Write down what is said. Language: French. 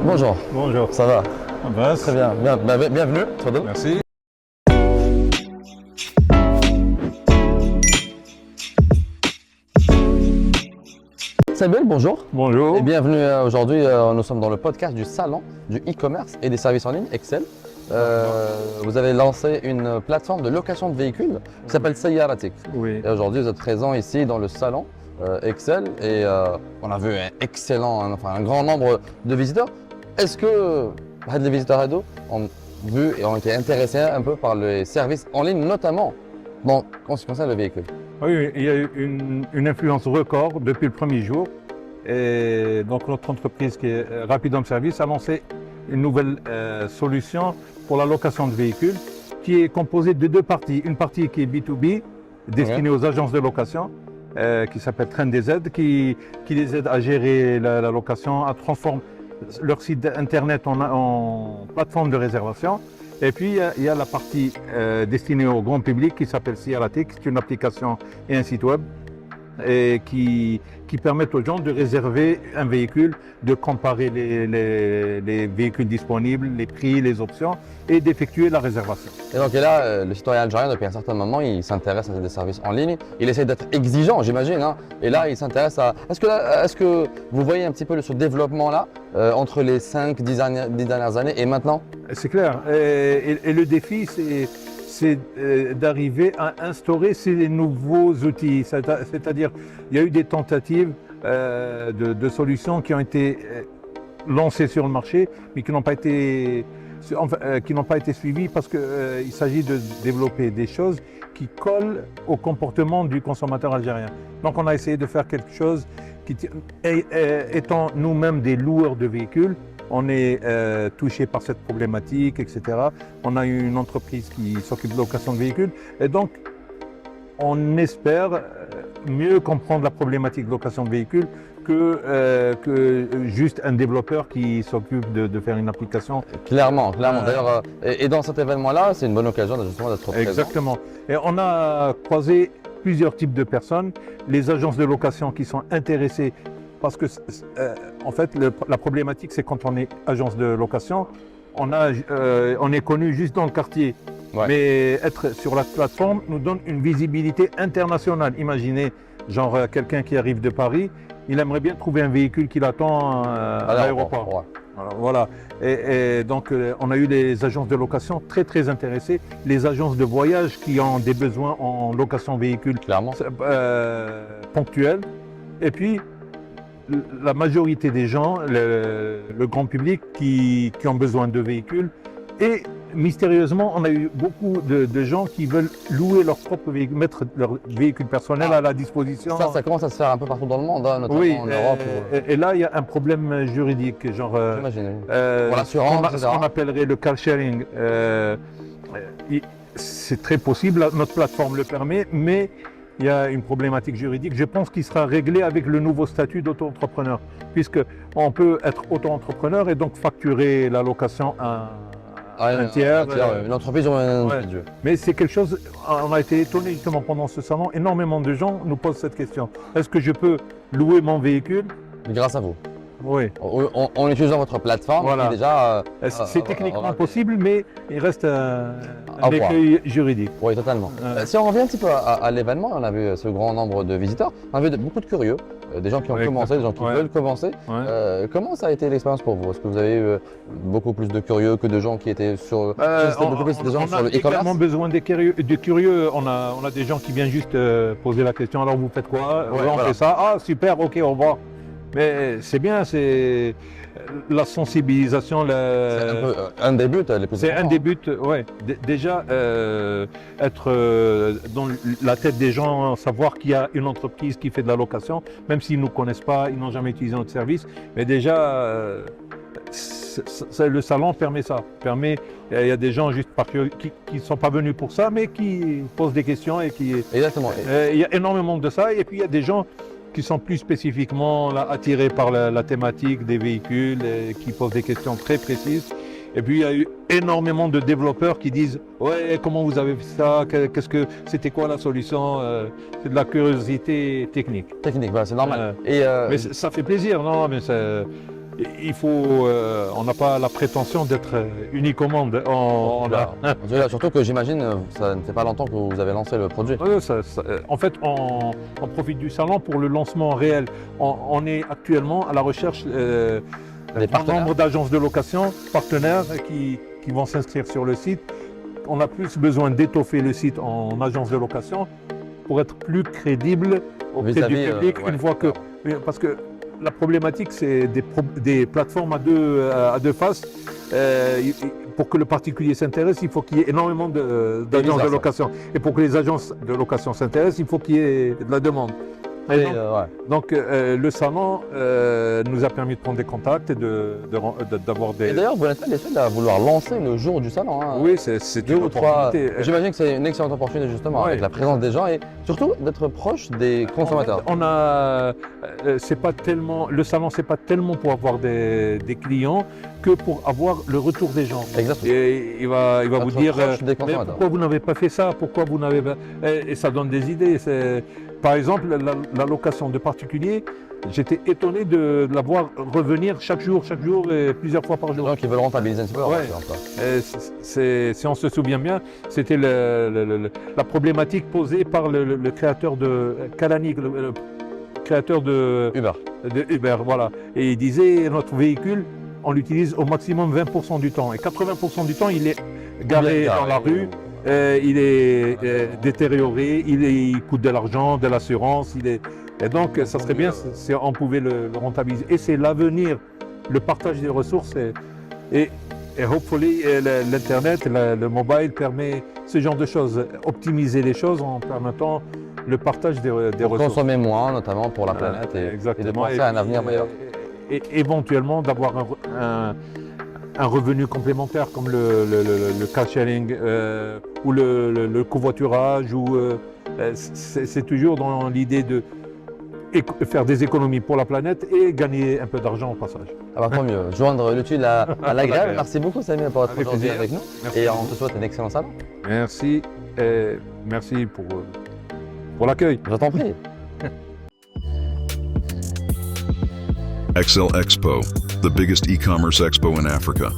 Bonjour, Bonjour. ça va? Abbas. Très bien, bienvenue. Tfadal. Merci. Sabel, bonjour. Bonjour. Et bienvenue aujourd'hui, nous sommes dans le podcast du salon du e-commerce et des services en ligne, Excel. Vous avez lancé une plateforme de location de véhicules qui s'appelle Sayaratik. Oui. Et aujourd'hui, vous êtes présent ici dans le salon Excel et on a vu un grand nombre de visiteurs. Est-ce que les visiteurs ont vu et ont été intéressés un peu par les services en ligne, notamment en ce qui concerne le véhicule? Oui, il y a eu une influence record depuis le premier jour. Et donc notre entreprise qui est Rapidum Service a lancé une nouvelle solution pour la location de véhicules qui est composée de deux parties. Une partie qui est B2B, destinée aux agences de location, qui s'appelle TrendDZ, qui les aide à gérer la location, à transformer leur site internet en plateforme de réservation. Et puis il y a la partie destinée au grand public qui s'appelle Sayaratik, c'est une application et un site web et qui permettent aux gens de réserver un véhicule, de comparer les véhicules disponibles, les prix, les options et d'effectuer la réservation. Et donc là, le citoyen algérien, depuis un certain moment, il s'intéresse à des services en ligne. Il essaie d'être exigeant, j'imagine. Hein. Et là, il s'intéresse à… Est-ce que vous voyez un petit peu ce développement-là entre les 5-10 dernières années et maintenant? C'est clair. Et le défi, c'est d'arriver à instaurer ces nouveaux outils. C'est-à-dire, il y a eu des tentatives de solutions qui ont été lancées sur le marché, mais qui n'ont pas été suivies parce qu'il s'agit de développer des choses qui collent au comportement du consommateur algérien. Donc on a essayé de faire quelque chose qui, étant nous-mêmes des loueurs de véhicules, on est touché par cette problématique, etc. On a une entreprise qui s'occupe de location de véhicules et donc on espère mieux comprendre la problématique de location de véhicules que juste un développeur qui s'occupe de faire une application. Clairement. D'ailleurs, et dans cet événement-là, c'est une bonne occasion justement d'être présent. Exactement. Et on a croisé plusieurs types de personnes, les agences de location qui sont intéressées. Parce que, en fait, la problématique, c'est quand on est agence de location, on est connu juste dans le quartier. Ouais. Mais être sur la plateforme nous donne une visibilité internationale. Imaginez, genre, quelqu'un qui arrive de Paris, il aimerait bien trouver un véhicule qui l'attend à l'aéroport. Ouais. Voilà. Et donc, on a eu les agences de location très intéressées, les agences de voyage qui ont des besoins en location véhicule ponctuels. Et puis, la majorité des gens, le grand public qui ont besoin de véhicules. Et mystérieusement, on a eu beaucoup de gens qui veulent louer leur propre véhicule, mettre leur véhicule personnel à la disposition. Ça commence à se faire un peu partout dans le monde, hein, notamment en Europe. Et là, il y a un problème juridique, genre pour l'assurance, ce qu'on appellerait le car sharing. C'est très possible, notre plateforme le permet, mais il y a une problématique juridique, je pense qu'il sera réglé avec le nouveau statut d'auto-entrepreneur, puisqu'on peut être auto-entrepreneur et donc facturer la location à un tiers. Une entreprise ou un individu. Mais c'est quelque chose, on a été étonné justement pendant ce salon, énormément de gens nous posent cette question. Est-ce que je peux louer mon véhicule? Grâce à vous. Oui. En utilisant votre plateforme, voilà. Déjà… c'est techniquement possible, mais il reste un écueil juridique. Oui, totalement. Si on revient un petit peu à l'événement, on a vu ce grand nombre de visiteurs, on a vu beaucoup de curieux, des gens qui ont commencé, des gens qui veulent commencer. Comment ça a été l'expérience pour vous? Est-ce que vous avez eu beaucoup plus de curieux que de gens qui étaient sur… beaucoup plus de gens sur le e-commerce? On a besoin de curieux. On a des gens qui viennent juste poser la question, alors vous faites quoi? On fait ça. Ah super, ok, au revoir. Mais c'est bien, c'est la sensibilisation. C'est un des buts les plus importants. C'est un des buts, oui. Déjà, être dans la tête des gens, savoir qu'il y a une entreprise qui fait de la location, même s'ils ne nous connaissent pas, ils n'ont jamais utilisé notre service. Mais déjà, le salon permet ça. Il y a des gens juste qui ne sont pas venus pour ça, mais qui posent des questions et qui… Exactement. Il y a énormément de ça. Et puis il y a des gens qui sont plus spécifiquement là, attirés par la thématique des véhicules, et qui posent des questions très précises. Et puis il y a eu énormément de développeurs qui disent « Ouais, comment vous avez fait ça? C'était quoi la solution ?» C'est de la curiosité technique. Technique, c'est normal. Mais ça fait plaisir, non? Mais on n'a pas la prétention d'être unique au monde. Surtout que j'imagine, ça ne fait pas longtemps que vous avez lancé le produit. En fait, on profite du salon pour le lancement réel. On est actuellement à la recherche d'un grand nombre d'agences de location, partenaires qui vont s'inscrire sur le site. On a plus besoin d'étoffer le site en agence de location pour être plus crédible auprès du public une fois que... Parce que la problématique, c'est des plateformes à deux faces. Pour que le particulier s'intéresse, il faut qu'il y ait énormément d'agences de location. Et pour que les agences de location s'intéressent, il faut qu'il y ait de la demande. Donc le salon nous a permis de prendre des contacts et d'avoir des... Et d'ailleurs, vous n'êtes pas les seuls à vouloir lancer le jour du salon. Hein. Oui, c'est une opportunité. J'imagine que c'est une excellente opportunité justement avec la présence des gens et surtout d'être proche des consommateurs. C'est pas tellement, le salon, c'est pas tellement pour avoir des clients que pour avoir le retour des gens. Exactement. Et il va vous dire mais pourquoi vous n'avez pas fait ça, pourquoi vous n'avez pas... Et ça donne des idées. Par exemple, la location de particuliers, j'étais étonné de la voir revenir chaque jour et plusieurs fois par jour. Donc ils veulent rentabiliser un petit peu. Si on se souvient bien, c'était la problématique posée par le créateur de Kalani, le créateur de Uber, voilà. Et il disait, notre véhicule, on l'utilise au maximum 20% du temps. Et 80% du temps, il est garé dans la rue. Il est détérioré, il coûte de l'argent, de l'assurance, et donc ça serait bien si on pouvait le rentabiliser. Et c'est l'avenir, le partage des ressources et hopefully l'internet, le mobile permet ce genre de choses, optimiser les choses en permettant le partage des ressources. Consommer moins, notamment pour la planète et de penser à un avenir meilleur. Et éventuellement d'avoir un revenu complémentaire comme le car sharing ou le covoiturage. C'est toujours dans l'idée de faire des économies pour la planète et gagner un peu d'argent au passage. Alors tant mieux, joindre l'utile à l'agréable. Merci beaucoup Samy pour être aujourd'hui avec nous et on te souhaite un excellent salon. Merci et merci pour l'accueil. Je t'en prie. Excel Expo, the biggest e-commerce expo in Africa.